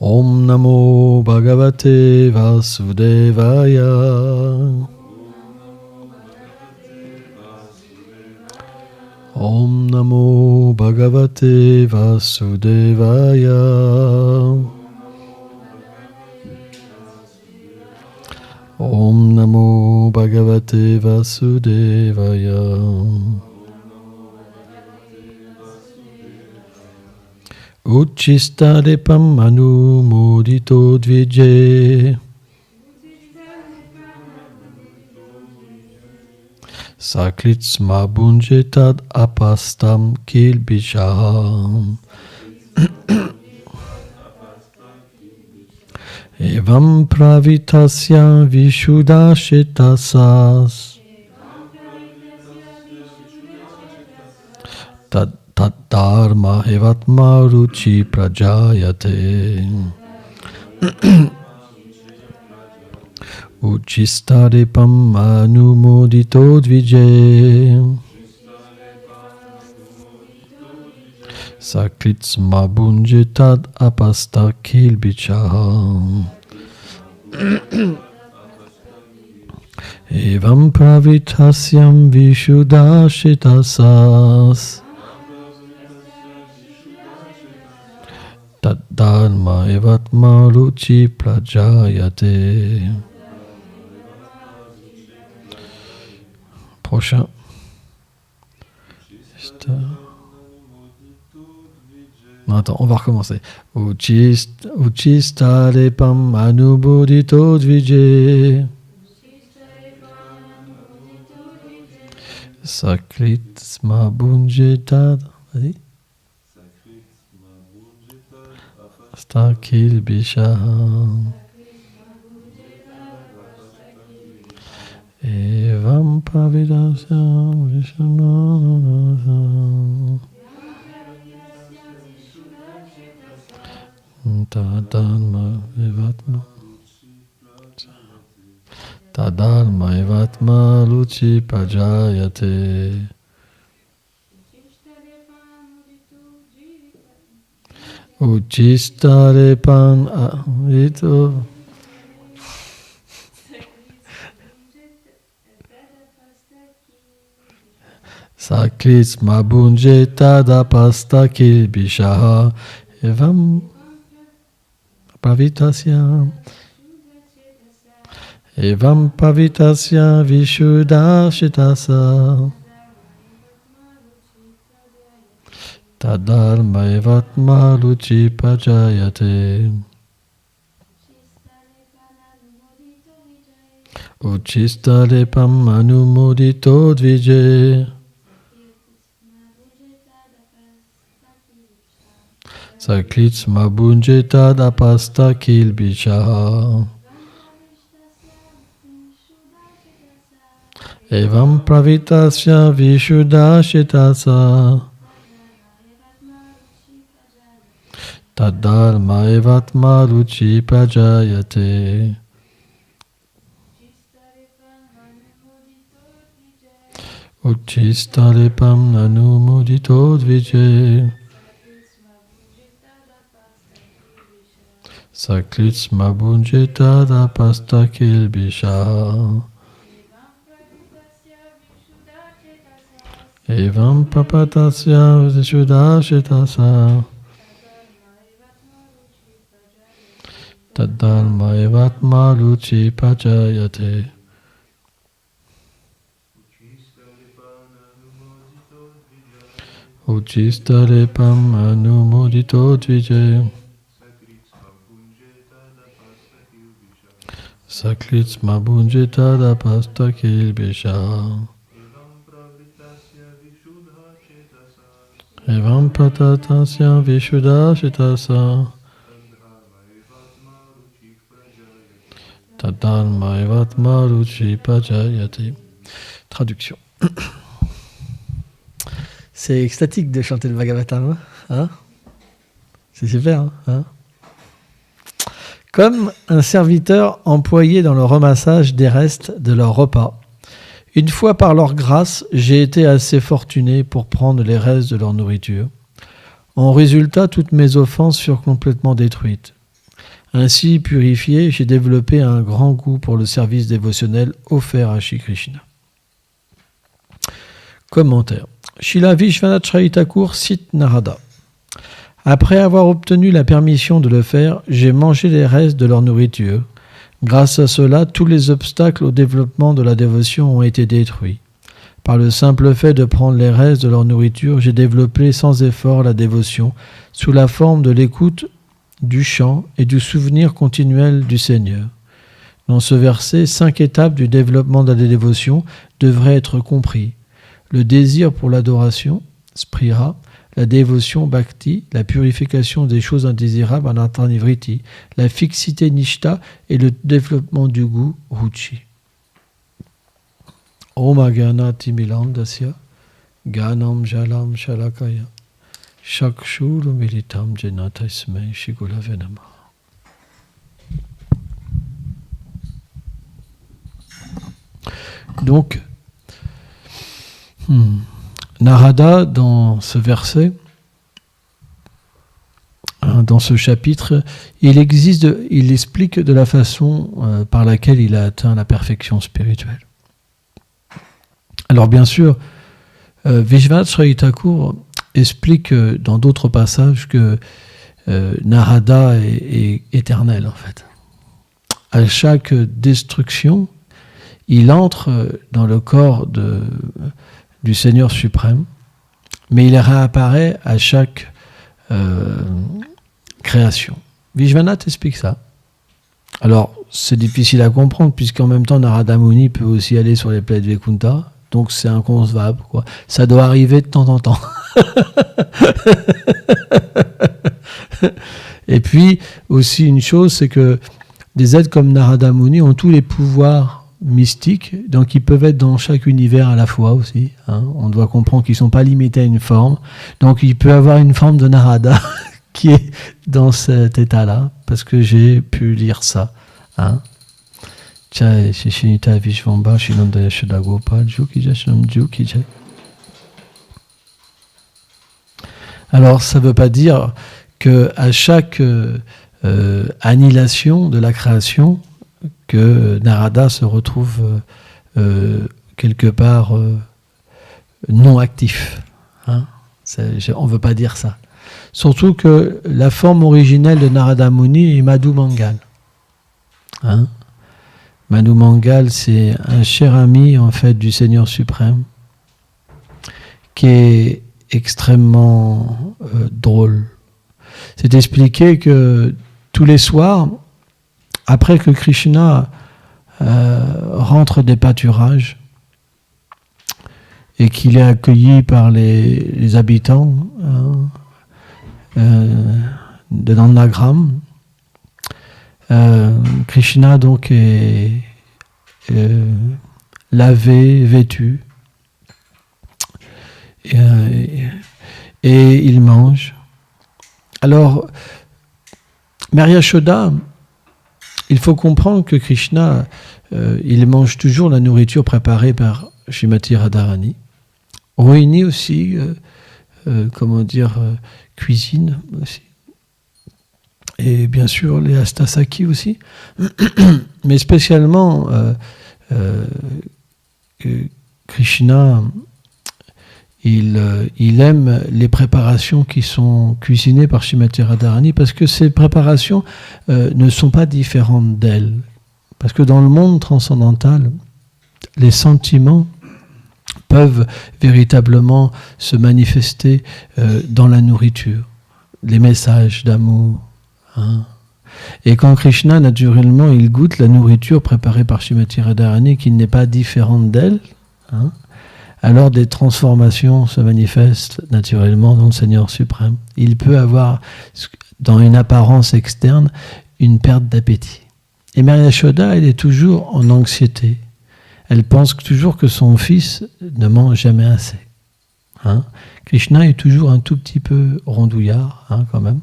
Om Namo Bhagavate Vasudevaya. Om Namo Bhagavate Vasudevaya. Om Namo Bhagavate Vasudevaya. Uchistadepam anumodito dvije. Saklitsma bunjetad apastam kilbisham. Evam pravitasya vishuddhashitasas. Tad dharma evatma ruchi prajayate. Uchistadepam anumodito dvije. Saklitsma bunjetad apasta kilbicham. Evam pravitasyam vishuddhashitasas. Tad dharma evatma ruchi prajayate. Prochain. Non, attends, on va recommencer. Uchistadepam anubodhito dvije. Saklitsma bunjetad. Vas-y. Stakil bisham. Evam pravidasyam vishuddhashitasam. Tadharma evatma ruchi prajayate. Uchistadepam anumodito. Saklitsma bunjetad apasta kilbisham. Evam pavitasya vishuddhashitasam. Tadharma evatma ruchi prajayate. Uchistadepam anumodito dvije. Saklitsma bunjetad apasta kilbisham. Evam pravitasya vishuddhashitasam. Tadharma evatma ruchi prajayate. Uchistadepam anumodito dvije. Saklitsma bunjetad apasta kilbisham. Evam papatasya vishuddhashitasam. Tadharma evatma ruchi prajayate. Uchistadepam anumodito dvije. Saklitsma bunjetad apasta kilbisham. Evam pravitasya vishuddhashitasam. Tadharma evatma ruchi prajayate. Traduction. C'est extatique de chanter le Bhagavatam, hein? C'est super, hein? Comme un serviteur employé dans le ramassage des restes de leur repas. Une fois par leur grâce, j'ai été assez fortuné pour prendre les restes de leur nourriture. En résultat, toutes mes offenses furent complètement détruites. Ainsi purifié, j'ai développé un grand goût pour le service dévotionnel offert à Shri Krishna. Commentaire. Srila Vishwanath Chaitya Thakur cite Narada. Après avoir obtenu la permission de le faire, j'ai mangé les restes de leur nourriture. Grâce à cela, tous les obstacles au développement de la dévotion ont été détruits. Par le simple fait de prendre les restes de leur nourriture, j'ai développé sans effort la dévotion sous la forme de l'écoute, du chant et du souvenir continuel du Seigneur. Dans ce verset, 5 étapes du développement de la dévotion devraient être compris. Le désir pour l'adoration, sprira, la dévotion, bhakti, la purification des choses indésirables, anartha-nivriti, la fixité, nishta, et le développement du goût, ruchi. Om Agyanati Milandasya, Ganam Jalam Shalakaya, Shakshuru Militam Jenatasmai Shigulave Namah. Donc, Narada, dans ce verset, dans ce chapitre, il explique de la façon par laquelle il a atteint la perfection spirituelle. Alors bien sûr, Vishwanath Chaitya Thakur explique dans d'autres passages que Narada est éternel en fait. À chaque destruction, il entre dans le corps du Seigneur suprême, mais il réapparaît à chaque création. Vishwanath explique ça. Alors, c'est difficile à comprendre, puisqu'en même temps, Narada Muni peut aussi aller sur les planètes Vaikuntha, donc c'est inconcevable, quoi. Ça doit arriver de temps en temps. Et puis, aussi une chose, c'est que des êtres comme Narada Muni ont tous les pouvoirs mystiques, donc ils peuvent être dans chaque univers à la fois aussi. On doit comprendre qu'ils ne sont pas limités à une forme. Donc il peut avoir une forme de Narada qui est dans cet état-là, parce que j'ai pu lire ça. Jai Shishinita Vishvamba Shinanda Yashoda Gopal Jukija Shanam Jukija. Alors ça ne veut pas dire qu'à chaque annihilation de la création, que Narada se retrouve quelque part non actif. On ne veut pas dire ça. Surtout que la forme originelle de Narada Muni est Madhu Mangal. Madhu Mangal, c'est un cher ami en fait du Seigneur suprême qui est extrêmement drôle. C'est expliqué que tous les soirs, après que Krishna rentre des pâturages et qu'il est accueilli par les habitants de Nandagram, Krishna donc est lavé, vêtu, et il mange. Alors, Mary Yashoda, il faut comprendre que Krishna, il mange toujours la nourriture préparée par Srimati Radharani. Rohini aussi, cuisine aussi. Et bien sûr, les Astasaki aussi. Mais spécialement, Krishna, il aime les préparations qui sont cuisinées par Srimati Radharani parce que ces préparations ne sont pas différentes d'elle. Parce que dans le monde transcendantal, les sentiments peuvent véritablement se manifester dans la nourriture, les messages d'amour. Et quand Krishna, naturellement, il goûte la nourriture préparée par Srimati Radharani qui n'est pas différente d'elle, alors des transformations se manifestent naturellement dans le Seigneur suprême. Il peut avoir, dans une apparence externe, une perte d'appétit. Et Mary Yashoda, elle est toujours en anxiété. Elle pense toujours que son fils ne mange jamais assez. Krishna est toujours un tout petit peu rondouillard, quand même.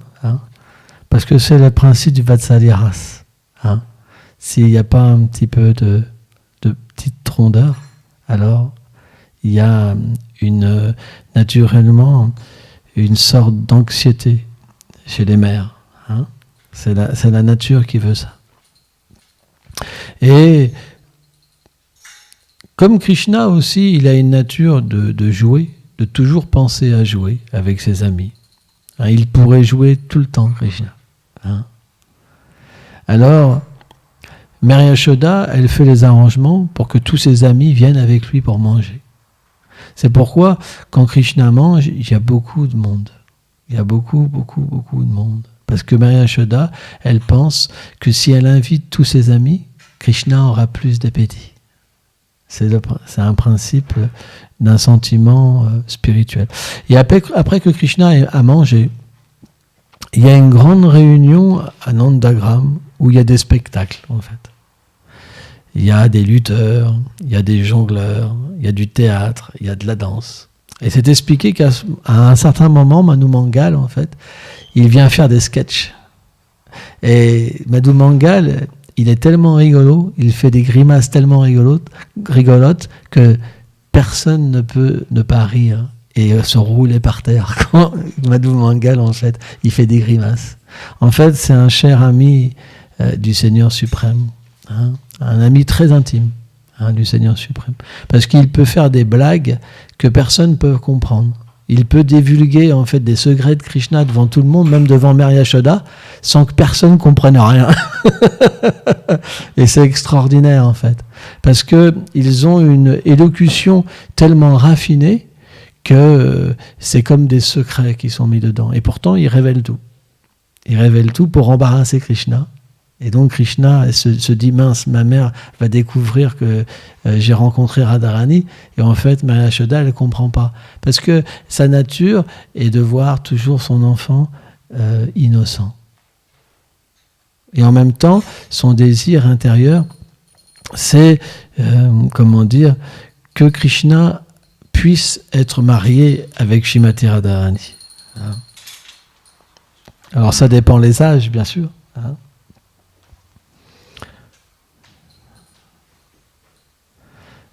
Parce que c'est le principe du Vatsalyaras. S'il n'y a pas un petit peu de petite rondeur, alors il y a naturellement une sorte d'anxiété chez les mères. C'est la nature qui veut ça. Et comme Krishna aussi, il a une nature de jouer, de toujours penser à jouer avec ses amis. Hein, il pourrait jouer tout le temps, Krishna. Hein. Alors, Mère Yashoda, elle fait les arrangements pour que tous ses amis viennent avec lui pour manger. C'est pourquoi, quand Krishna mange, il y a beaucoup de monde. Il y a beaucoup de monde. Parce que Mère Yashoda, elle pense que si elle invite tous ses amis, Krishna aura plus d'appétit. C'est un principe d'un sentiment spirituel. Et après que Krishna a mangé, il y a une grande réunion à Nandagram où il y a des spectacles, en fait. Il y a des lutteurs, il y a des jongleurs, il y a du théâtre, il y a de la danse. Et c'est expliqué qu'à un certain moment, Manu Mangal, en fait, il vient faire des sketchs. Et Manu Mangal, il est tellement rigolo, il fait des grimaces tellement rigolotes que personne ne peut ne pas rire et se rouler par terre. Quand Madhu Mangal, en fait, il fait des grimaces. En fait, c'est un cher ami du Seigneur suprême, hein, un ami très intime du Seigneur suprême. Parce qu'il peut faire des blagues que personne ne peut comprendre. Il peut divulguer en fait des secrets de Krishna devant tout le monde, même devant Mère Yashoda, sans que personne ne comprenne rien. Et c'est extraordinaire en fait. Parce qu'ils ont une élocution tellement raffinée que c'est comme des secrets qui sont mis dedans. Et pourtant, ils révèlent tout. Ils révèlent tout pour embarrasser Krishna. Et donc Krishna se dit, mince, ma mère va découvrir que j'ai rencontré Radharani, et en fait Mère Yashoda, elle ne comprend pas. Parce que sa nature est de voir toujours son enfant innocent. Et en même temps, son désir intérieur, c'est, que Krishna puisse être marié avec Shrimati Radharani. Alors ça dépend les âges, bien sûr.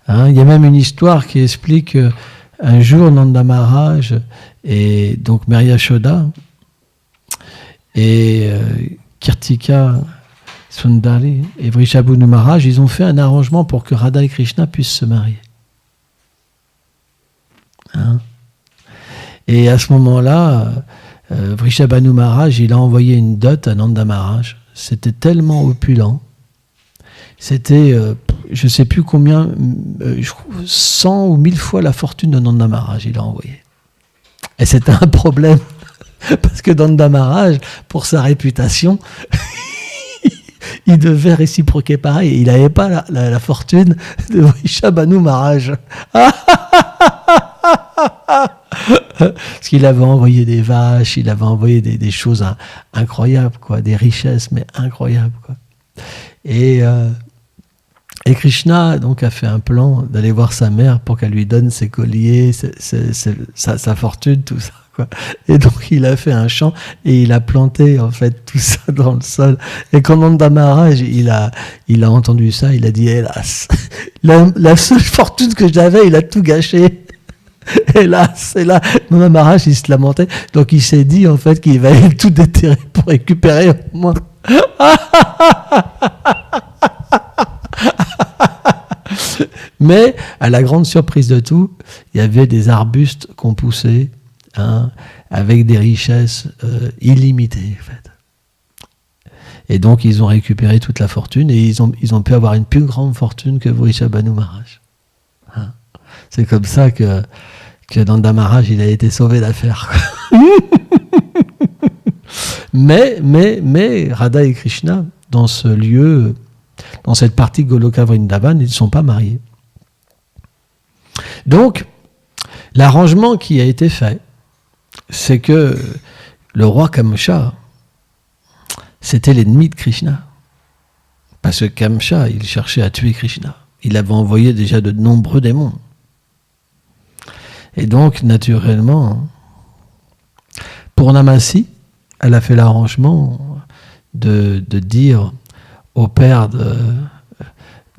Il y a même une histoire qui explique qu'un jour, Nanda Maharaj et donc Mère Yashoda et Kirtika Sundari et Vrishabhanu Maharaj, ils ont fait un arrangement pour que Radha et Krishna puissent se marier. Et à ce moment-là, Vrishabhanu Maharaj, il a envoyé une dot à Nanda Maharaj. C'était tellement opulent. C'était, je ne sais plus combien, 100 ou 1000 fois la fortune de Nanda Maharaj, il a envoyé. Et c'était un problème, parce que Nanda Maharaj, pour sa réputation, il devait réciproquer pareil. Il n'avait pas la fortune de Vrishabhanu Maharaj. Parce qu'il avait envoyé des vaches, il avait envoyé des choses incroyables, quoi, des richesses, mais incroyables, quoi. Et Krishna donc a fait un plan d'aller voir sa mère pour qu'elle lui donne ses colliers, sa fortune, tout ça, quoi. Et donc il a fait un champ et il a planté en fait tout ça dans le sol. Et quand Nanda Maharaj il a entendu ça, il a dit hélas, la seule fortune que j'avais, il a tout gâché. Hélas, et là, Nanda Maharaj il se lamentait. Donc il s'est dit en fait qu'il va tout déterrer pour récupérer au moins. Mais, à la grande surprise de tout, il y avait des arbustes qu'on poussait, avec des richesses illimitées, en fait. Et donc, ils ont récupéré toute la fortune et ils ont pu avoir une plus grande fortune que Vrishabhanu Maharaj. C'est comme ça que Nanda Maharaj, il a été sauvé d'affaire. mais, Radha et Krishna, dans ce lieu, dans cette partie Goloka Vrindavan, ils ne sont pas mariés. Donc, l'arrangement qui a été fait, c'est que le roi Kamsa, c'était l'ennemi de Krishna. Parce que Kamsa, il cherchait à tuer Krishna. Il avait envoyé déjà de nombreux démons. Et donc, naturellement, Purnamasi, elle a fait l'arrangement de dire au père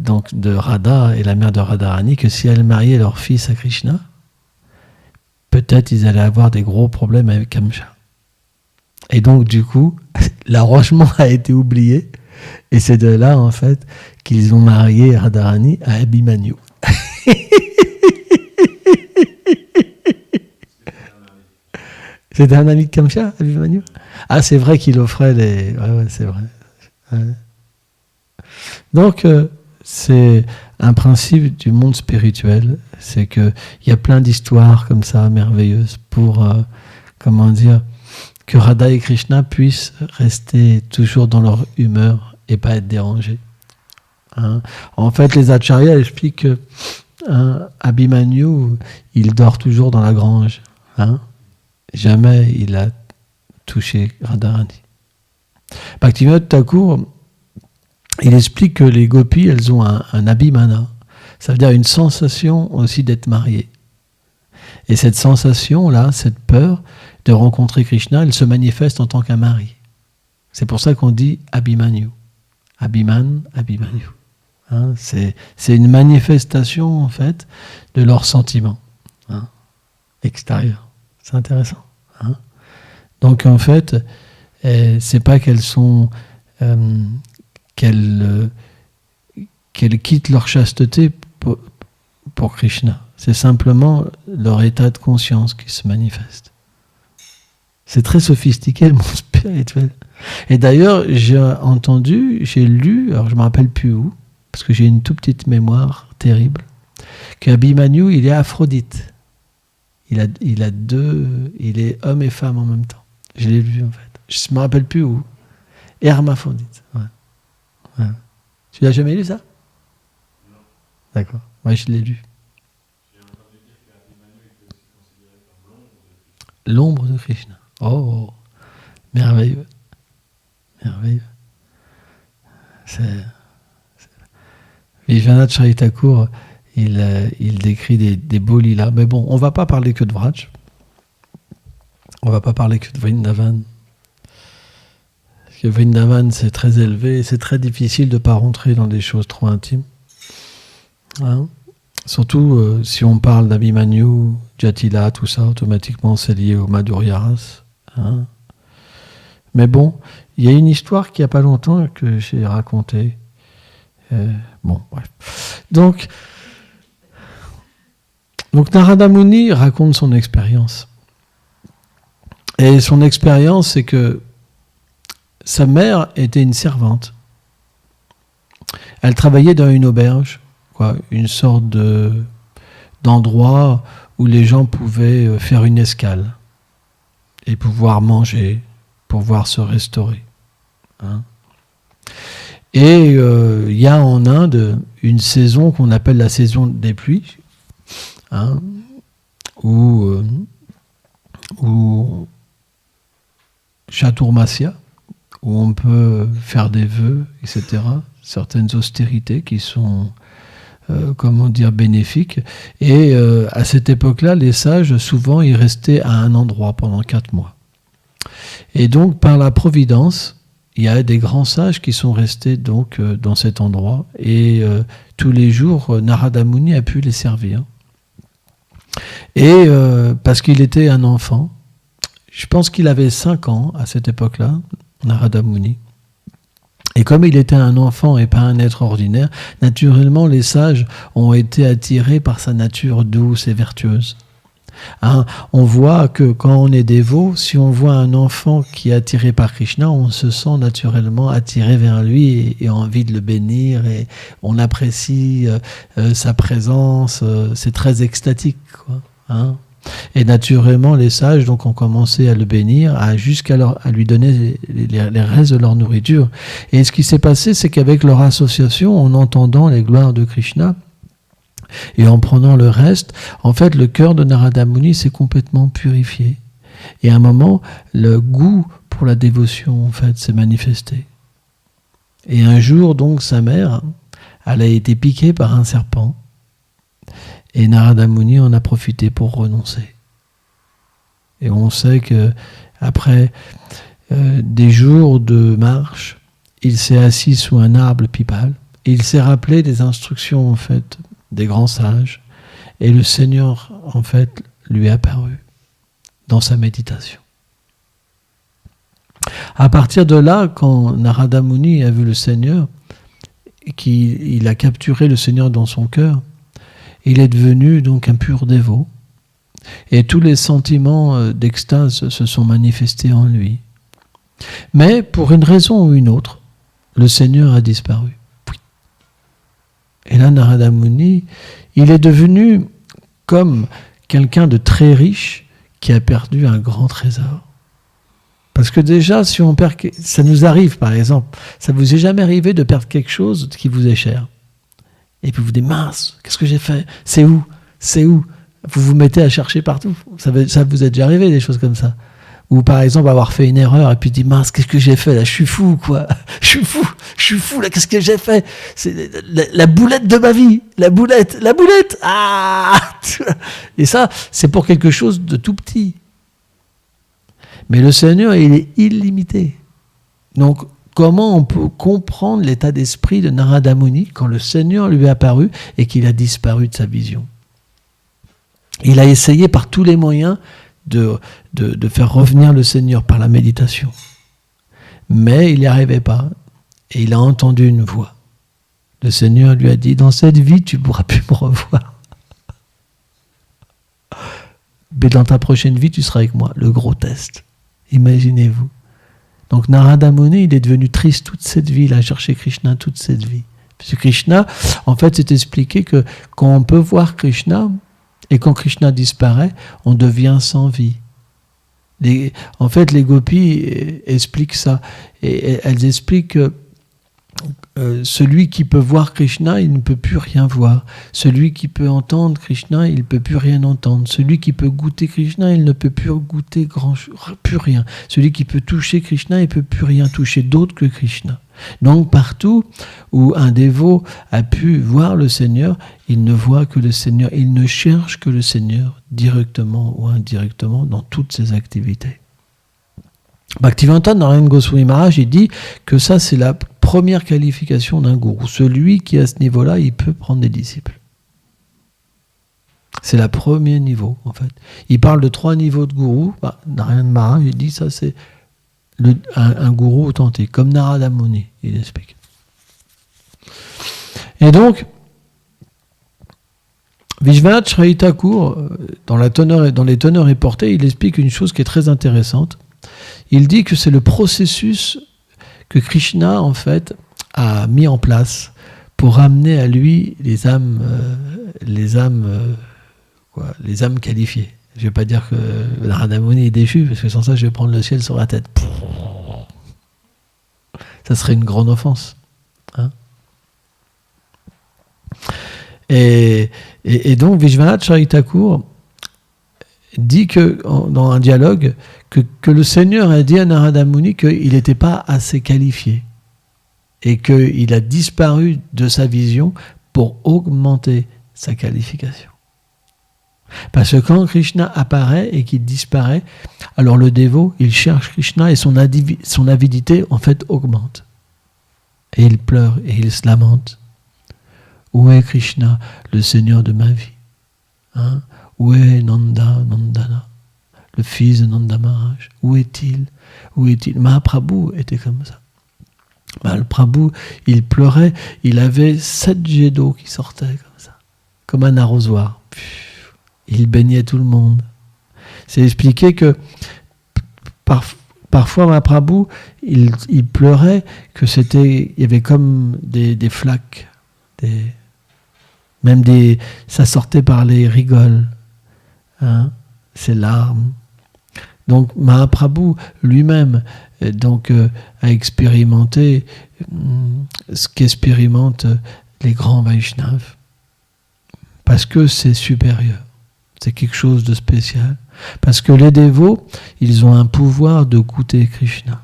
de Radha et la mère de Radharani que si elle mariait leur fils à Krishna, peut-être ils allaient avoir des gros problèmes avec Kamsa. Et donc, du coup, l'arrangement a été oublié. Et c'est de là, en fait, qu'ils ont marié Radharani à Abhimanyu. C'était un ami de Kamcha, Abhimanyu? Ah, c'est vrai qu'il offrait les... Ouais, c'est vrai. Ouais. Donc, c'est un principe du monde spirituel, c'est qu'il y a plein d'histoires comme ça, merveilleuses, pour, comment dire, que Radha et Krishna puissent rester toujours dans leur humeur et pas être dérangés. Hein. En fait, les acharyas expliquent que Abhimanyu, il dort toujours dans la grange. Hein. Jamais il a touché Radharani. Bhaktivinoda Thakur, il explique que les gopis, elles ont un abhimana. Ça veut dire une sensation aussi d'être mariées. Et cette sensation-là, cette peur de rencontrer Krishna, elle se manifeste en tant qu'un mari. C'est pour ça qu'on dit Abhimanyu. Abhiman, Abhimanyu. Hein, c'est une manifestation, en fait, de leurs sentiments extérieurs. C'est intéressant. Hein. Donc, en fait, c'est pas qu'elles sont... qu'elles quittent leur chasteté pour Krishna. C'est simplement leur état de conscience qui se manifeste. C'est très sophistiqué, le monde spirituel. Et d'ailleurs, j'ai lu, alors je ne me rappelle plus où, parce que j'ai une toute petite mémoire terrible, qu'Abhimanyu, il est Aphrodite. Il est homme et femme en même temps. Je l'ai lu, en fait. Je ne me rappelle plus où. Hermaphrodite. Ouais. Ouais. Tu l'as jamais lu, ça? Non. D'accord. Moi, je l'ai lu. J'ai entendu dire qu'Abhimanyu était aussi considéré comme l'ombre de Krishna. Oh, merveilleux. Merveilleux. Vishwanath Chaithakur, il décrit des beaux lilas. Mais bon, on ne va pas parler que de Vraj. On ne va pas parler que de Vrindavan. Parce que Vrindavan, c'est très élevé. C'est très difficile de ne pas rentrer dans des choses trop intimes. Hein? Surtout si on parle d'Abhimanyu, Jatila, tout ça, automatiquement, c'est lié au Madhurya Ras. Hein? Mais bon, il y a une histoire qu'il n'y a pas longtemps que j'ai racontée. Bon, bref. Donc Narada Muni raconte son expérience. Et son expérience, c'est que sa mère était une servante. Elle travaillait dans une auberge, une sorte d'endroit où les gens pouvaient faire une escale et pouvoir manger, pouvoir se restaurer. Hein. Et il y a en Inde une saison qu'on appelle la saison des pluies, hein, où Chaturmasya, où on peut faire des vœux, etc. Certaines austérités qui sont, bénéfiques. Et à cette époque-là, les sages, souvent, ils restaient à un endroit pendant 4 mois. Et donc, par la providence, il y a des grands sages qui sont restés donc dans cet endroit. Et tous les jours, Narada Muni a pu les servir. Et parce qu'il était un enfant, je pense qu'il avait 5 ans à cette époque-là, Narada Muni. Et comme il était un enfant et pas un être ordinaire, naturellement les sages ont été attirés par sa nature douce et vertueuse. Hein, on voit que quand on est dévot, si on voit un enfant qui est attiré par Krishna, on se sent naturellement attiré vers lui et envie de le bénir, et on apprécie sa présence, c'est très extatique, quoi. Hein. Et naturellement, les sages donc, ont commencé à le bénir, à lui donner les restes de leur nourriture. Et ce qui s'est passé, c'est qu'avec leur association, en entendant les gloires de Krishna, et en prenant le reste, en fait, le cœur de Narada Muni s'est complètement purifié. Et à un moment, le goût pour la dévotion, en fait, s'est manifesté. Et un jour, donc, sa mère, elle a été piquée par un serpent. Et Narada Muni en a profité pour renoncer. Et on sait que après des jours de marche, il s'est assis sous un arbre pipal. Et il s'est rappelé des instructions, en fait, des grands sages, et le Seigneur, en fait, lui est apparu dans sa méditation. À partir de là, quand Narada Muni a vu le Seigneur, qu'il a capturé le Seigneur dans son cœur, il est devenu donc un pur dévot. Et tous les sentiments d'extase se sont manifestés en lui. Mais pour une raison ou une autre, le Seigneur a disparu. Et là, Narada Muni, il est devenu comme quelqu'un de très riche qui a perdu un grand trésor. Parce que déjà, si on perd, ça nous arrive par exemple, ça vous est jamais arrivé de perdre quelque chose qui vous est cher. Et puis vous dites, mince, qu'est-ce que j'ai fait ? C'est où ? C'est où ? Vous vous mettez à chercher partout. Ça vous est déjà arrivé des choses comme ça. Ou par exemple avoir fait une erreur et puis dire, mince, qu'est-ce que j'ai fait là ? Je suis fou, quoi. Je suis fou là, qu'est-ce que j'ai fait ? C'est la boulette de ma vie. La boulette. Ah ! Et ça, c'est pour quelque chose de tout petit. Mais le Seigneur, il est illimité. Donc, comment on peut comprendre l'état d'esprit de Narada Muni quand le Seigneur lui est apparu et qu'il a disparu de sa vision ? Il a essayé par tous les moyens de faire revenir le Seigneur par la méditation. Mais il n'y arrivait pas. Et il a entendu une voix. Le Seigneur lui a dit, dans cette vie, tu ne pourras plus me revoir. Mais dans ta prochaine vie, tu seras avec moi. Le gros test. Imaginez-vous. Donc Narada Muni, il est devenu triste toute cette vie. Il a cherché Krishna toute cette vie. Parce que Krishna, en fait, c'est expliqué que quand on peut voir Krishna, et quand Krishna disparaît, on devient sans vie. En fait, les gopis expliquent ça. Et elles expliquent que celui qui peut voir Krishna, il ne peut plus rien voir. Celui qui peut entendre Krishna, il ne peut plus rien entendre. Celui qui peut goûter Krishna, il ne peut plus goûter plus rien. Celui qui peut toucher Krishna, il ne peut plus rien toucher d'autre que Krishna. Donc partout où un dévot a pu voir le Seigneur, il ne voit que le Seigneur, il ne cherche que le Seigneur directement ou indirectement dans toutes ses activités. Bhaktivedanta Narayana Goswami Maharaj, il dit que ça c'est la première qualification d'un gourou. Celui qui est à ce niveau-là, il peut prendre des disciples. C'est le premier niveau en fait. Il parle de 3 niveaux de gourou. Narayana Maharaj, il dit ça c'est un gourou authentique, comme Narada Muni, il explique. Et donc, Vishwanath Chaitya Thakur, dans les teneurs et portées, il explique une chose qui est très intéressante. Il dit que c'est le processus que Krishna, en fait, a mis en place pour ramener à lui les âmes qualifiées. Je ne vais pas dire que Narada Muni est déchu, parce que sans ça, je vais prendre le ciel sur la tête. Ça serait une grande offense. Hein ? Et donc, Vishwanath Chaitya Thakur dit que, dans un dialogue, que le Seigneur a dit à Narada Muni qu'il n'était pas assez qualifié et qu'il a disparu de sa vision pour augmenter sa qualification. Parce que quand Krishna apparaît et qu'il disparaît, alors le dévot, il cherche Krishna et son avidité, en fait, augmente. Et il pleure et il se lamente. Où est Krishna, le Seigneur de ma vie ? Hein ? Où est Nandana, le fils de Nanda Maharaj ? Où est-il ? Où est-il ? Mahaprabhu était comme ça. Mahaprabhu, il pleurait, il avait 7 jets d'eau qui sortaient comme ça, comme un arrosoir. Il baignait tout le monde. C'est expliqué que parfois Mahaprabhu, il pleurait, que il y avait comme des flaques, ça sortait par les rigoles, hein, ces larmes. Donc Mahaprabhu lui-même a expérimenté ce qu'expérimentent les grands Vaishnavas, parce que c'est supérieur. C'est quelque chose de spécial. Parce que les dévots, ils ont un pouvoir de goûter Krishna.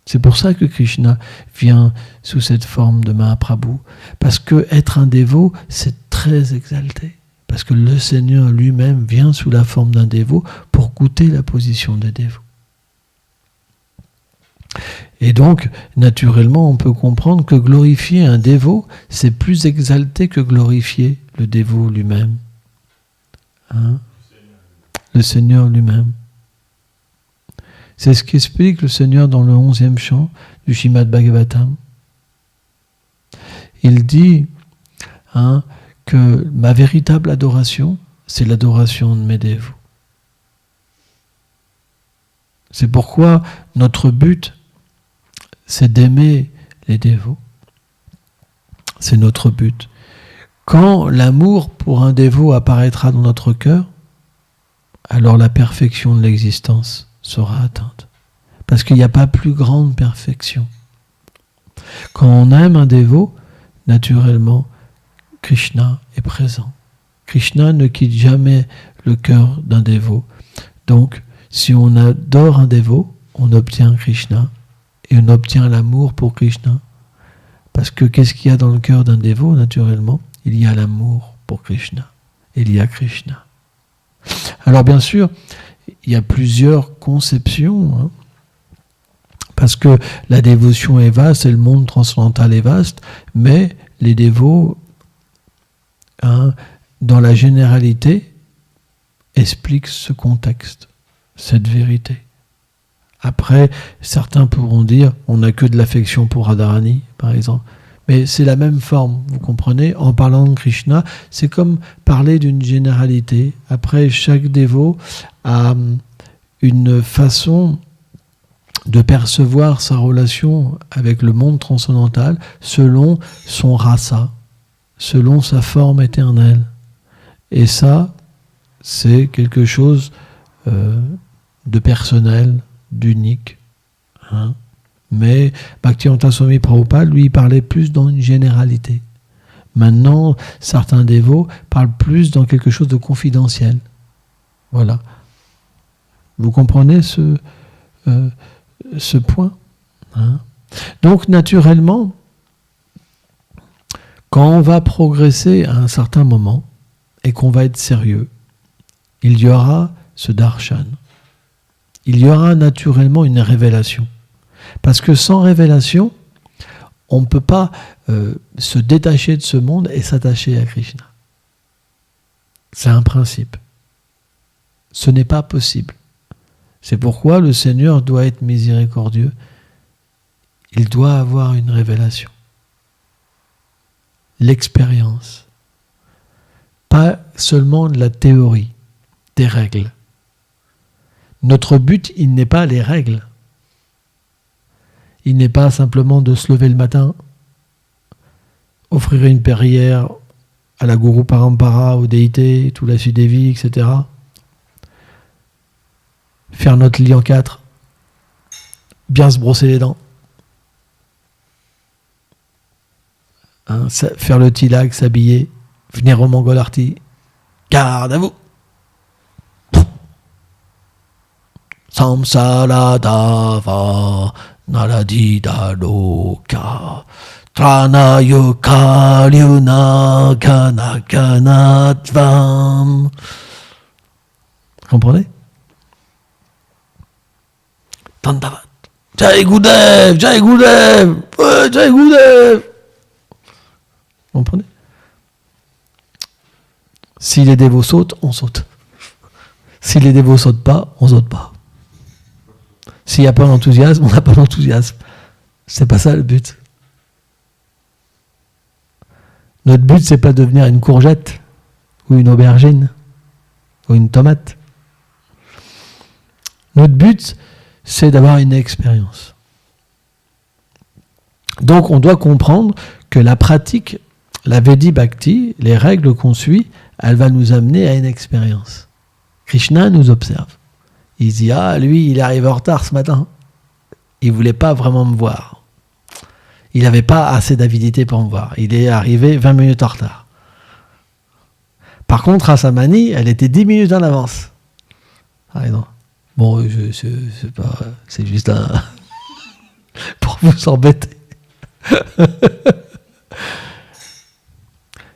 C'est pour ça que Krishna vient sous cette forme de Mahaprabhu. Parce que être un dévot, c'est très exalté. Parce que le Seigneur lui-même vient sous la forme d'un dévot pour goûter la position des dévots. Et donc, naturellement, on peut comprendre que glorifier un dévot, c'est plus exalté que glorifier le dévot lui-même. Hein? Le Seigneur lui-même. C'est ce qu'explique le Seigneur dans le 11e chant du Srimad Bhagavatam. Il dit que ma véritable adoration, c'est l'adoration de mes dévots. C'est pourquoi notre but, c'est d'aimer les dévots. C'est notre but. Quand l'amour pour un dévot apparaîtra dans notre cœur, alors la perfection de l'existence sera atteinte. Parce qu'il n'y a pas plus grande perfection. Quand on aime un dévot, naturellement, Krishna est présent. Krishna ne quitte jamais le cœur d'un dévot. Donc, si on adore un dévot, on obtient Krishna et on obtient l'amour pour Krishna. Parce que qu'est-ce qu'il y a dans le cœur d'un dévot, naturellement? Il y a l'amour pour Krishna. Il y a Krishna. Alors bien sûr, il y a plusieurs conceptions, parce que la dévotion est vaste et le monde transcendantal est vaste, mais les dévots, dans la généralité, expliquent ce contexte, cette vérité. Après, certains pourront dire, on n'a que de l'affection pour Radharani, par exemple. Mais c'est la même forme, vous comprenez? En parlant de Krishna, c'est comme parler d'une généralité. Après, chaque dévot a une façon de percevoir sa relation avec le monde transcendantal selon son rasa, selon sa forme éternelle. Et ça, c'est quelque chose de personnel, d'unique. Mais Bhaktivedanta Swami Prabhupada, lui, il parlait plus dans une généralité. Maintenant, certains dévots parlent plus dans quelque chose de confidentiel. Voilà. Vous comprenez ce point? Donc, naturellement, quand on va progresser à un certain moment et qu'on va être sérieux, il y aura ce darshan. Il y aura naturellement une révélation. Parce que sans révélation, on ne peut pas se détacher de ce monde et s'attacher à Krishna. C'est un principe. Ce n'est pas possible. C'est pourquoi le Seigneur doit être miséricordieux. Il doit avoir une révélation. L'expérience. Pas seulement de la théorie, des règles. Notre but, il n'est pas les règles. Il n'est pas simplement de se lever le matin, offrir une prière à la Guru Parampara, aux déités, tout la suite des vies, etc. Faire notre lit en 4, bien se brosser les dents, faire le tilak, s'habiller, venir au Mongol Arti, garde à vous. Samsara dava naradida loka tranayo kalyuna kanakanatvam. Comprenez? Tandavat. Jai Gurudev, Jai Gurudev, Jai Gurudev. Comprenez? Si les dévots sautent, on saute. Si les dévots sautent pas, on saute pas. S'il n'y a pas d'enthousiasme, on n'a pas d'enthousiasme. C'est pas ça le but. Notre but, c'est pas de devenir une courgette, ou une aubergine, ou une tomate. Notre but, c'est d'avoir une expérience. Donc, on doit comprendre que la pratique, la Vedi Bhakti, les règles qu'on suit, elle va nous amener à une expérience. Krishna nous observe. Il se dit, lui, il est arrivé en retard ce matin. Il ne voulait pas vraiment me voir. Il n'avait pas assez d'avidité pour me voir. Il est arrivé 20 minutes en retard. Par contre, à sa manie, elle était 10 minutes en avance. Par exemple. Bon, c'est juste un... pour vous embêter.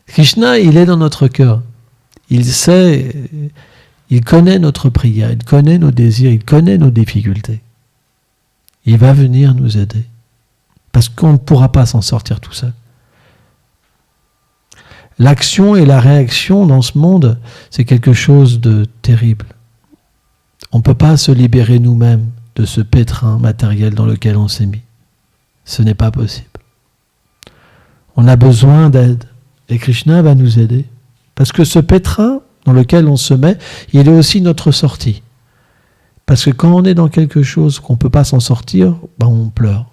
Krishna, il est dans notre cœur. Il sait... Il connaît notre prière, il connaît nos désirs, il connaît nos difficultés. Il va venir nous aider. Parce qu'on ne pourra pas s'en sortir tout seul. L'action et la réaction dans ce monde, c'est quelque chose de terrible. On ne peut pas se libérer nous-mêmes de ce pétrin matériel dans lequel on s'est mis. Ce n'est pas possible. On a besoin d'aide. Et Krishna va nous aider. Parce que ce pétrin dans lequel on se met, il est aussi notre sortie. Parce que quand on est dans quelque chose qu'on ne peut pas s'en sortir, on pleure.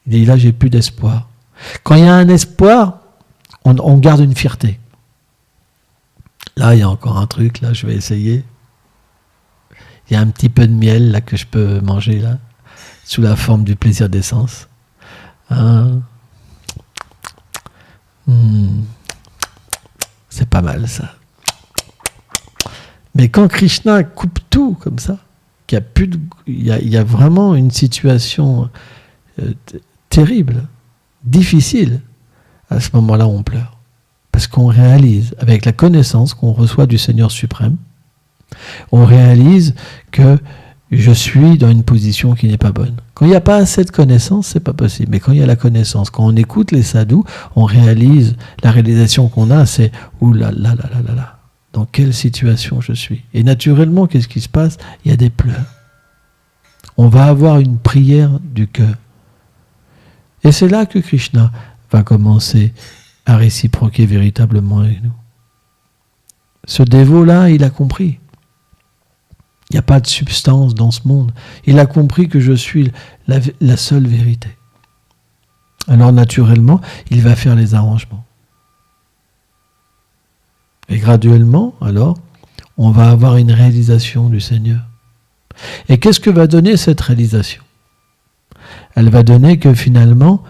Il dit là, j'ai plus d'espoir. Quand il y a un espoir, on garde une fierté. Là, il y a encore un truc, là, je vais essayer. Il y a un petit peu de miel là que je peux manger là, sous la forme du plaisir des sens. C'est pas mal ça. Mais quand Krishna coupe tout comme ça, il y a vraiment une situation terrible, difficile, à ce moment-là on pleure. Parce qu'on réalise, avec la connaissance qu'on reçoit du Seigneur suprême, on réalise que je suis dans une position qui n'est pas bonne. Quand il n'y a pas assez de connaissance, c'est pas possible. Mais quand il y a la connaissance, quand on écoute les sadhus, on réalise, la réalisation qu'on a, c'est « Ouh là là là là là là, dans quelle situation je suis ?» Et naturellement, qu'est-ce qui se passe ? Il y a des pleurs. On va avoir une prière du cœur. Et c'est là que Krishna va commencer à réciproquer véritablement avec nous. Ce dévot-là, il a compris. Il n'y a pas de substance dans ce monde. Il a compris que je suis la seule vérité. Alors naturellement, il va faire les arrangements. Et graduellement, alors, on va avoir une réalisation du Seigneur. Et qu'est-ce que va donner cette réalisation ? Elle va donner que finalement,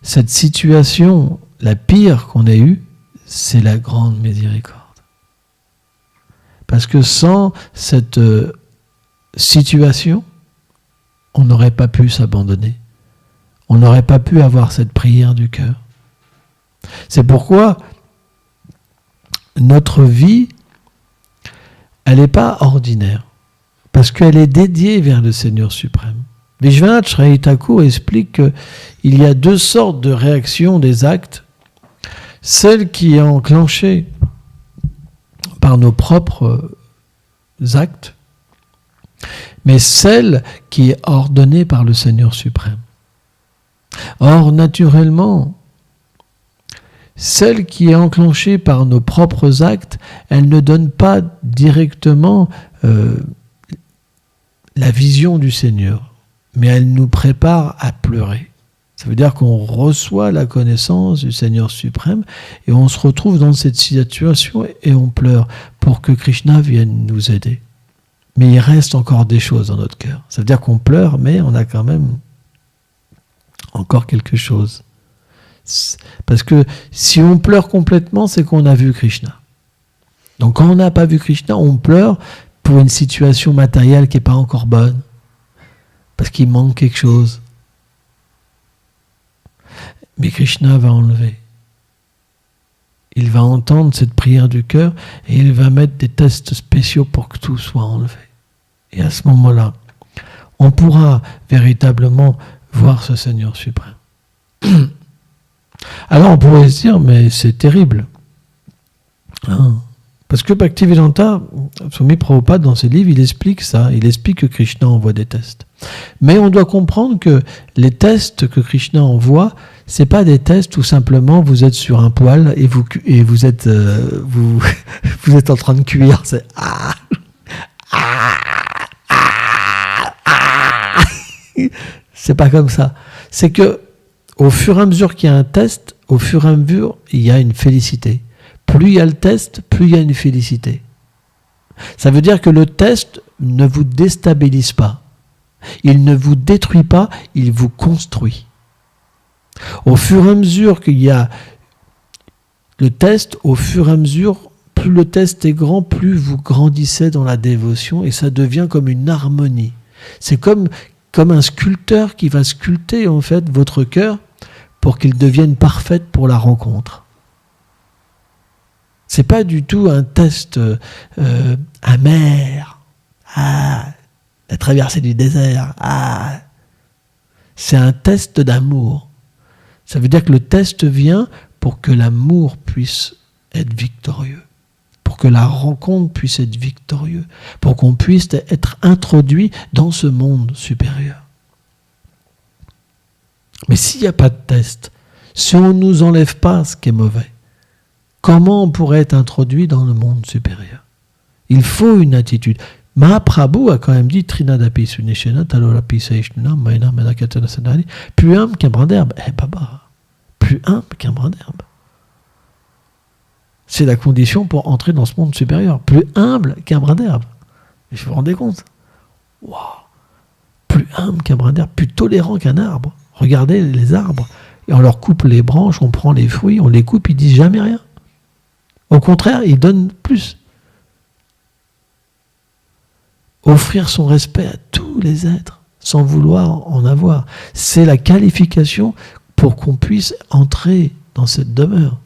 cette situation, la pire qu'on ait eue, c'est la grande miséricorde. Parce que sans cette situation, on n'aurait pas pu s'abandonner. On n'aurait pas pu avoir cette prière du cœur. C'est pourquoi notre vie, elle n'est pas ordinaire, parce qu'elle est dédiée vers le Seigneur suprême. Vishwanath Chakravarti Thakur explique qu'il y a deux sortes de réactions des actes. Celle qui est enclenchée par nos propres actes, mais celle qui est ordonnée par le Seigneur suprême. Or, naturellement, celle qui est enclenchée par nos propres actes, elle ne donne pas directement la vision du Seigneur, mais elle nous prépare à pleurer. Ça veut dire qu'on reçoit la connaissance du Seigneur suprême et on se retrouve dans cette situation et on pleure pour que Krishna vienne nous aider. Mais il reste encore des choses dans notre cœur. Ça veut dire qu'on pleure, mais on a quand même encore quelque chose. Parce que si on pleure complètement, c'est qu'on a vu Krishna. Donc quand on n'a pas vu Krishna, on pleure pour une situation matérielle qui n'est pas encore bonne. Parce qu'il manque quelque chose. Mais Krishna va enlever. Il va entendre cette prière du cœur et il va mettre des tests spéciaux pour que tout soit enlevé. Et à ce moment-là, on pourra véritablement voir ce Seigneur suprême. Alors on pourrait se dire, mais c'est terrible. Parce que Bhaktivedanta Swami Prabhupada, dans ses livres, il explique ça. Il explique que Krishna envoie des tests. Mais on doit comprendre que les tests que Krishna envoie, c'est pas des tests où simplement vous êtes sur un poêle et vous êtes vous êtes en train de cuire. C'est c'est pas comme ça. C'est que au fur et à mesure qu'il y a un test, au fur et à mesure il y a une félicité. Plus il y a le test, plus il y a une félicité. Ça veut dire que le test ne vous déstabilise pas. Il ne vous détruit pas, il vous construit. Au fur et à mesure qu'il y a le test, au fur et à mesure, plus le test est grand, plus vous grandissez dans la dévotion et ça devient comme une harmonie. C'est comme un sculpteur qui va sculpter en fait votre cœur pour qu'il devienne parfait pour la rencontre. C'est pas du tout un test amer. La traversée du désert. C'est un test d'amour. Ça veut dire que le test vient pour que l'amour puisse être victorieux, pour que la rencontre puisse être victorieuse, pour qu'on puisse être introduit dans ce monde supérieur. Mais s'il n'y a pas de test, si on ne nous enlève pas ce qui est mauvais, comment on pourrait être introduit dans le monde supérieur? Il faut une attitude. Mahaprabhu a quand même dit Trinadapi Sunishena, Talolapi Saishnuna, Maina Menakatana Sadhani, plus humble qu'un brin d'herbe. Baba, plus humble qu'un brin d'herbe. C'est la condition pour entrer dans ce monde supérieur. Plus humble qu'un brin d'herbe. Et je vous rendez compte? Wow. Plus humble qu'un brin d'herbe, plus tolérant qu'un arbre. Regardez les arbres. Et on leur coupe les branches, on prend les fruits, on les coupe, ils disent jamais rien. Au contraire, ils donnent plus. Offrir son respect à tous les êtres, sans vouloir en avoir. C'est la qualification pour qu'on puisse entrer dans cette demeure.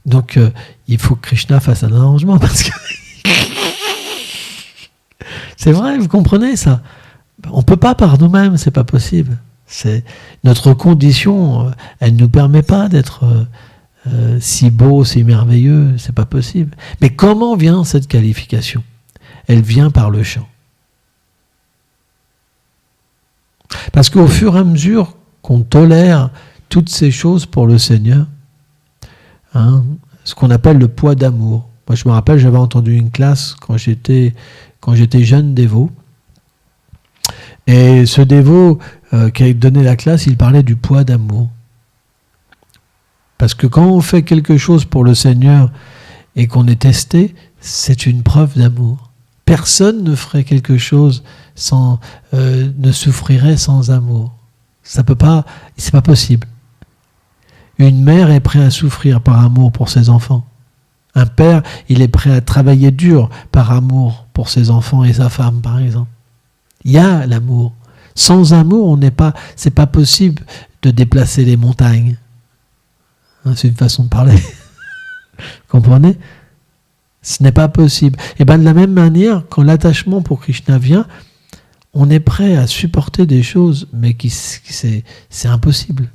Donc, il faut que Krishna fasse un arrangement, parce que... C'est vrai, vous comprenez ça? On ne peut pas par nous-mêmes, c'est pas possible. C'est notre condition, elle ne nous permet pas d'être si beau, si merveilleux, c'est pas possible. Mais comment vient cette qualification? Elle vient par le chant. Parce qu'au fur et à mesure qu'on tolère toutes ces choses pour le Seigneur, ce qu'on appelle le poids d'amour. Moi, je me rappelle, j'avais entendu une classe quand j'étais jeune dévot. Et ce dévot qui a donné la classe, il parlait du poids d'amour. Parce que quand on fait quelque chose pour le Seigneur et qu'on est testé, c'est une preuve d'amour. Personne ne ferait quelque chose ne souffrirait sans amour. Ça peut pas, c'est pas possible. Une mère est prête à souffrir par amour pour ses enfants. Un père, il est prêt à travailler dur par amour pour ses enfants et sa femme, par exemple. Il y a l'amour. Sans amour, c'est pas possible de déplacer les montagnes. C'est une façon de parler. Comprenez? Ce n'est pas possible. Et bien de la même manière, quand l'attachement pour Krishna vient, on est prêt à supporter des choses, mais c'est impossible.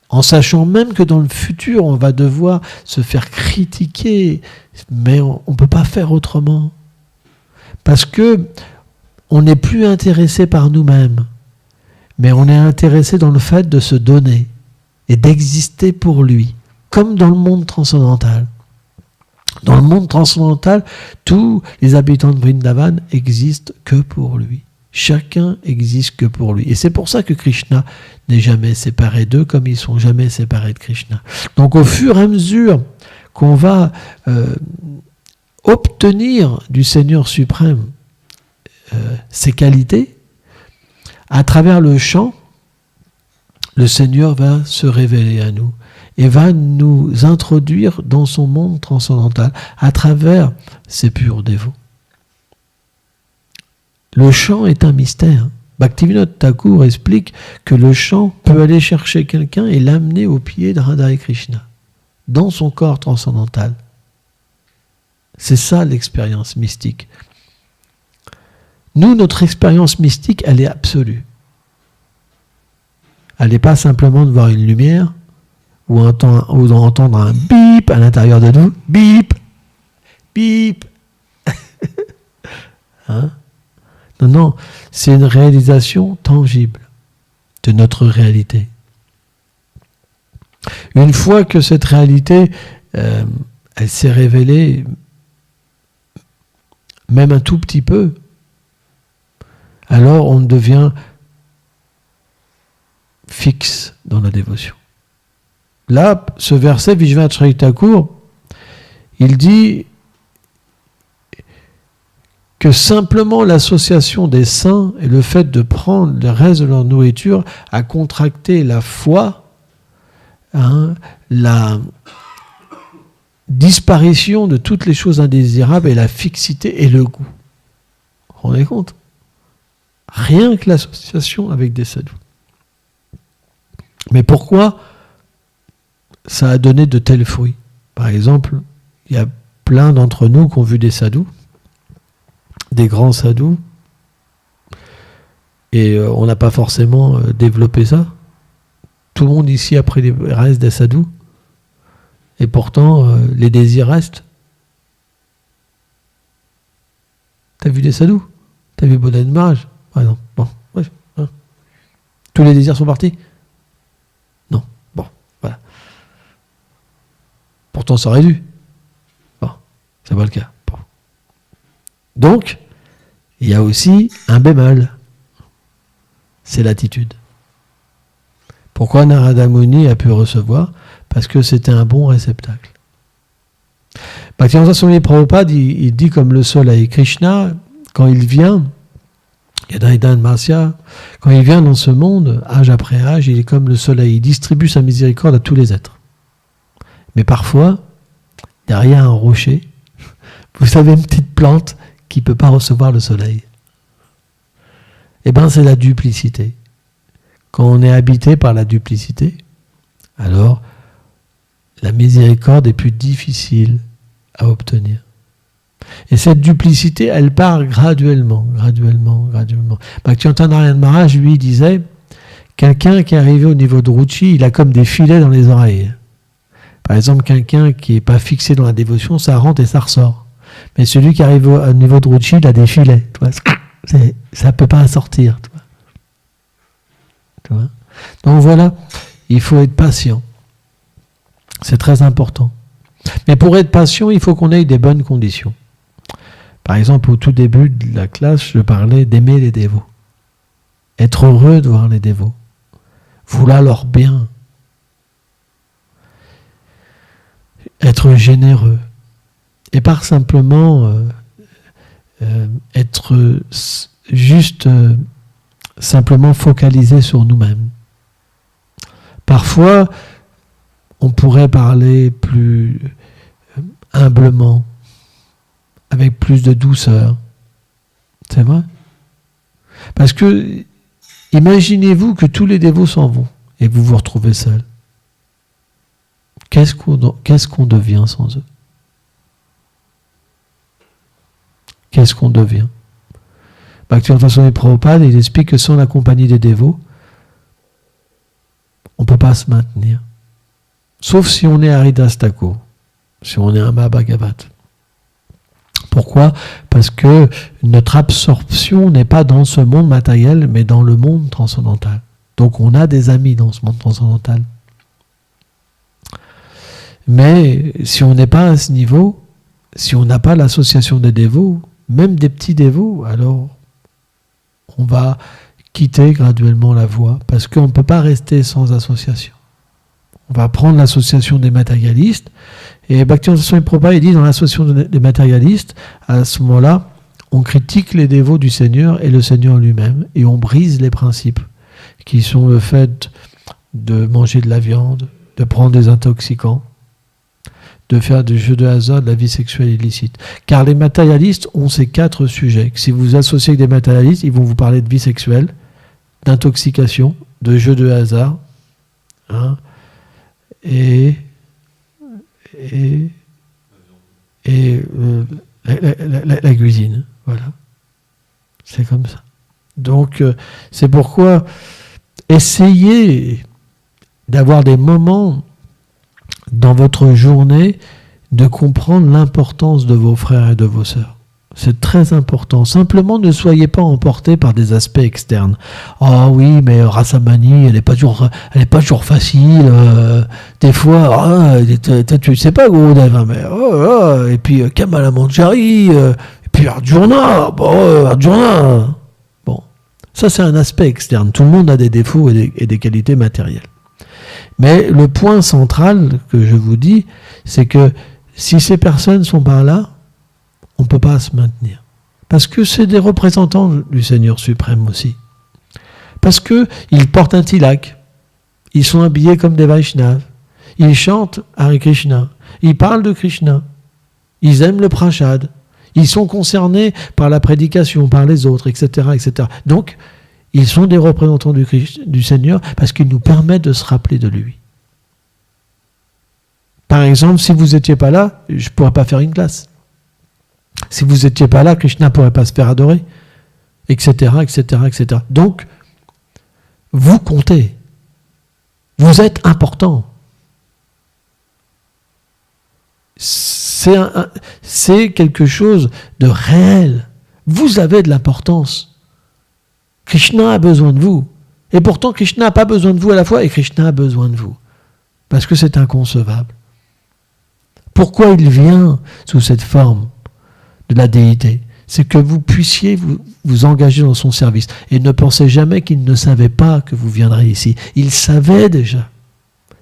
En sachant même que dans le futur, on va devoir se faire critiquer, mais on ne peut pas faire autrement. Parce que on n'est plus intéressé par nous-mêmes, mais on est intéressé dans le fait de se donner et d'exister pour lui, comme dans le monde transcendantal. Dans le monde transcendantal, tous les habitants de Vrindavan existent que pour lui. Chacun existe que pour lui. Et c'est pour ça que Krishna n'est jamais séparé d'eux, comme ils ne sont jamais séparés de Krishna. Donc au fur et à mesure qu'on va obtenir du Seigneur suprême ces qualités, à travers le chant, le Seigneur va se révéler à nous et va nous introduire dans son monde transcendantal à travers ces purs dévots. Le chant est un mystère. Bhaktivinoda Thakur explique que le chant peut aller chercher quelqu'un et l'amener au pied de Radha et Krishna, dans son corps transcendantal. C'est ça l'expérience mystique. Nous, notre expérience mystique, elle est absolue. Elle n'est pas simplement de voir une lumière ou d'entendre un bip à l'intérieur de nous. Bip, bip. Non, c'est une réalisation tangible de notre réalité. Une fois que cette réalité, elle s'est révélée, même un tout petit peu, alors on devient fixe dans la dévotion. Là, ce verset, Vishwanath Chaitanya Thakur, il dit que simplement l'association des saints et le fait de prendre le reste de leur nourriture a contracté la foi, la disparition de toutes les choses indésirables et la fixité et le goût. Vous vous rendez compte? Rien que l'association avec des sadhus. Mais pourquoi ça a donné de tels fruits? Par exemple, il y a plein d'entre nous qui ont vu des sadhus, des grands sadhus, et on n'a pas forcément développé ça. Tout le monde ici a pris les restes des sadhus. Et pourtant, les désirs restent. T'as vu des sadhus? T'as vu Bodhi Maharaj? Ah non, bon. Ouais, hein. Tous les désirs sont partis? Non, bon, voilà. Pourtant, ça aurait dû. Bon, c'est pas le cas. Bon. Donc, il y a aussi un bémol. C'est l'attitude. Pourquoi Narada Muni a pu recevoir? Parce que c'était un bon réceptacle. Bhaktivedanta Swami Prabhupada, il dit comme le soleil. Krishna, quand il vient, Yadaidan Marsya, quand il vient dans ce monde, âge après âge, il est comme le soleil. Il distribue sa miséricorde à tous les êtres. Mais parfois, derrière un rocher, vous savez, une petite plante qui ne peut pas recevoir le soleil. Eh bien, c'est la duplicité. Quand on est habité par la duplicité, alors la miséricorde est plus difficile à obtenir. Et cette duplicité, elle part graduellement. Bhaktivedanta Narayana Maharaj, lui, disait, quelqu'un qui est arrivé au niveau de Ruchi, il a comme des filets dans les oreilles. Par exemple, quelqu'un qui n'est pas fixé dans la dévotion, ça rentre et ça ressort. Mais celui qui arrive au niveau de Ruchi, il a des filets. Tu vois, ça ne peut pas sortir. Tu vois. Donc voilà, il faut être patient. C'est très important. Mais pour être patient, il faut qu'on ait des bonnes conditions. Par exemple, au tout début de la classe, je parlais d'aimer les dévots. Être heureux de voir les dévots. Vouloir leur bien. Être généreux. Et pas simplement être juste simplement focalisé sur nous-mêmes. Parfois, on pourrait parler plus humblement, avec plus de douceur. C'est vrai? Parce que, imaginez-vous que tous les dévots s'en vont et que vous vous retrouvez seul. Qu'est-ce qu'on devient sans eux? Qu'est-ce qu'on devient? Bhaktivedanta Swami Prabhupada, il explique que sans la compagnie des dévots, on ne peut pas se maintenir. Sauf si on est Haridas Thakur, si on est un Mahabhagavat. Pourquoi? Parce que notre absorption n'est pas dans ce monde matériel, mais dans le monde transcendantal. Donc on a des amis dans ce monde transcendantal. Mais si on n'est pas à ce niveau, si on n'a pas l'association des dévots, même des petits dévots, alors on va quitter graduellement la voie, parce qu'on ne peut pas rester sans association. On va prendre l'association des matérialistes, et Bhaktivedanta Swami Prabhupada dit dans l'association des matérialistes, à ce moment-là, on critique les dévots du Seigneur et le Seigneur lui-même, et on brise les principes, qui sont le fait de manger de la viande, de prendre des intoxicants, de faire du jeu de hasard, de la vie sexuelle illicite. Car les matérialistes ont ces 4 sujets. Si vous vous associez avec des matérialistes, ils vont vous parler de vie sexuelle, d'intoxication, de jeu de hasard, hein, et la cuisine. Voilà. C'est comme ça. Donc, c'est pourquoi essayez d'avoir des moments dans votre journée de comprendre l'importance de vos frères et de vos sœurs. C'est très important. Simplement, ne soyez pas emportés par des aspects externes. Ah oui, mais Rasamani, elle n'est pas toujours facile. Des fois, tu sais pas, Gurudev, mais et puis Kamala Manjari, et puis Arjuna. Arjuna. Bon, ça c'est un aspect externe. Tout le monde a des défauts et des qualités matérielles. Mais le point central que je vous dis, c'est que si ces personnes sont par là, on ne peut pas se maintenir. Parce que c'est des représentants du Seigneur suprême aussi. Parce qu'ils portent un tilak. Ils sont habillés comme des Vaishnavas. Ils chantent Hare Krishna. Ils parlent de Krishna. Ils aiment le prashad. Ils sont concernés par la prédication, par les autres, etc., etc. Donc, ils sont des représentants du Seigneur parce qu'ils nous permettent de se rappeler de lui. Par exemple, si vous n'étiez pas là, je ne pourrais pas faire une classe. Si vous n'étiez pas là, Krishna ne pourrait pas se faire adorer, etc., etc., etc. Donc, vous comptez. Vous êtes important. C'est quelque chose de réel. Vous avez de l'importance. Krishna a besoin de vous. Et pourtant, Krishna n'a pas besoin de vous à la fois, et Krishna a besoin de vous. Parce que c'est inconcevable. Pourquoi il vient sous cette forme de la déité? C'est que vous puissiez vous engager dans son service. Et ne pensez jamais qu'il ne savait pas que vous viendrez ici. Il savait déjà.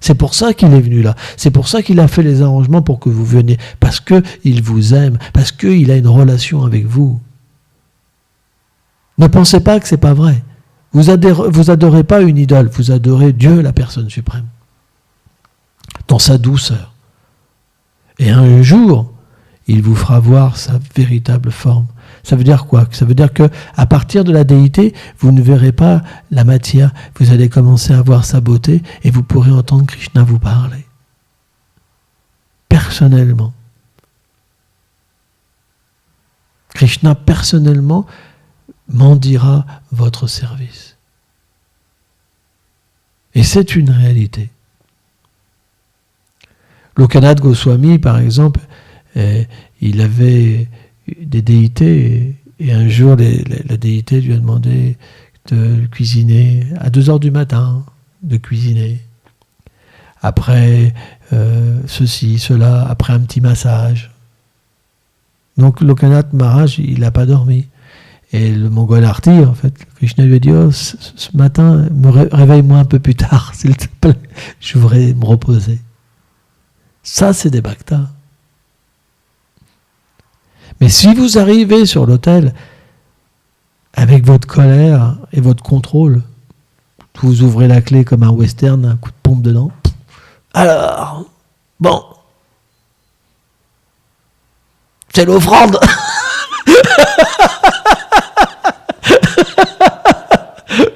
C'est pour ça qu'il est venu là. C'est pour ça qu'il a fait les arrangements pour que vous veniez. Parce qu'il vous aime. Parce qu'il a une relation avec vous. Ne pensez pas que c'est pas vrai. Vous adorez pas une idole. Vous adorez Dieu, la personne suprême. Dans sa douceur. Et un jour, il vous fera voir sa véritable forme. Ça veut dire quoi? Ça veut dire que à partir de la déité, vous ne verrez pas la matière, vous allez commencer à voir sa beauté et vous pourrez entendre Krishna vous parler. Personnellement. Krishna, personnellement, mendira votre service. Et c'est une réalité. Lokanath Goswami, par exemple, il avait des déités et un jour la déité lui a demandé de cuisiner à 2h du matin, de cuisiner. Après ceci, cela, après un petit massage. Donc Lokanath Maharaj, il n'a pas dormi. Et le Mongol Arti, en fait, Krishna lui a dit, oh, ce matin, réveille-moi un peu plus tard, s'il te plaît, je voudrais me reposer. Ça, c'est des bhaktas. Mais si vous arrivez sur l'autel avec votre colère et votre contrôle, vous ouvrez la clé comme un western, un coup de pompe dedans. Alors, bon, c'est l'offrande.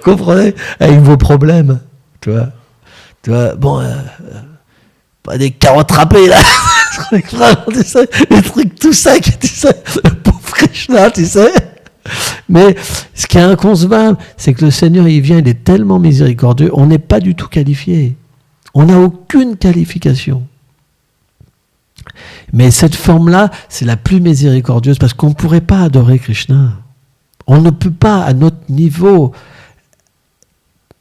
Comprenez? Avec vos problèmes, tu vois, bon, pas des carottes râpées là. Les trucs tout secs, tu sais, le pauvre Krishna, tu sais. Mais ce qui est inconcevable, c'est que le Seigneur, il vient, il est tellement miséricordieux, on n'est pas du tout qualifié. On n'a aucune qualification. Mais cette forme-là, c'est la plus miséricordieuse, parce qu'on ne pourrait pas adorer Krishna. On ne peut pas, à notre niveau,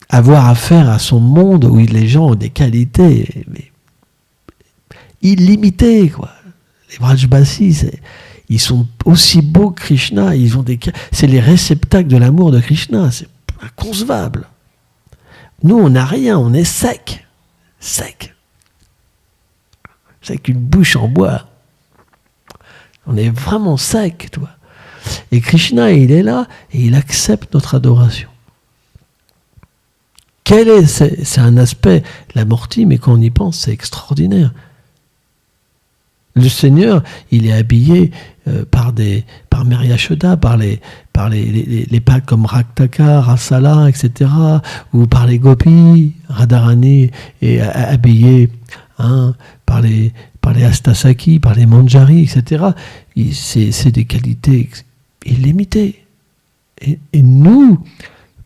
avoir affaire à son monde où les gens ont des qualités mais illimitées, quoi. Les Vrajbasis, ils sont aussi beaux que Krishna, c'est les réceptacles de l'amour de Krishna, c'est inconcevable. Nous, on n'a rien, on est sec. C'est qu'une bouche en bois. On est vraiment sec, toi. Et Krishna, il est là et il accepte notre adoration. C'est un aspect, l'amorti, mais quand on y pense, c'est extraordinaire. Le Seigneur, il est habillé par Meriashoda, par les packs comme Raktaka, Rasala, etc., ou par les gopis, Radharani est habillé par les Astasaki, par les Manjari, etc. C'est des qualités illimitées. Et nous,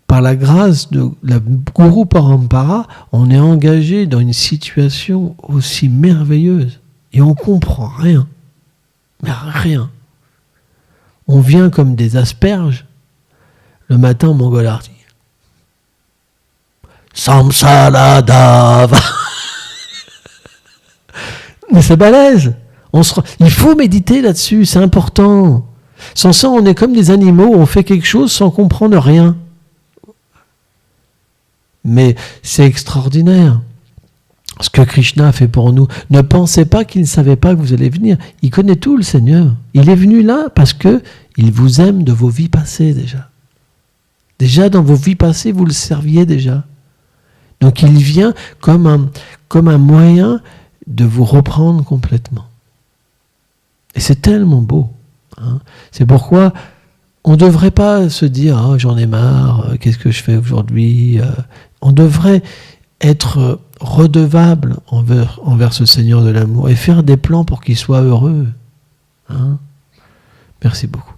par la grâce de la Guru Parampara, on est engagé dans une situation aussi merveilleuse. Et on ne comprend rien. Mais rien. On vient comme des asperges le matin au Mongol Arti. Samsaladava. Mais c'est balèze. Il faut méditer là-dessus, c'est important. Sans ça, on est comme des animaux, on fait quelque chose sans comprendre rien. Mais c'est extraordinaire ce que Krishna a fait pour nous. Ne pensez pas qu'il ne savait pas que vous allez venir. Il connaît tout, le Seigneur. Il est venu là parce que il vous aime de vos vies passées déjà. Déjà, dans vos vies passées, vous le serviez déjà. Donc, il vient comme un moyen de vous reprendre complètement. Et c'est tellement beau. C'est pourquoi on ne devrait pas se dire « Ah, j'en ai marre, qu'est-ce que je fais aujourd'hui ?» On devrait être redevable envers ce Seigneur de l'amour et faire des plans pour qu'il soit heureux. Merci beaucoup.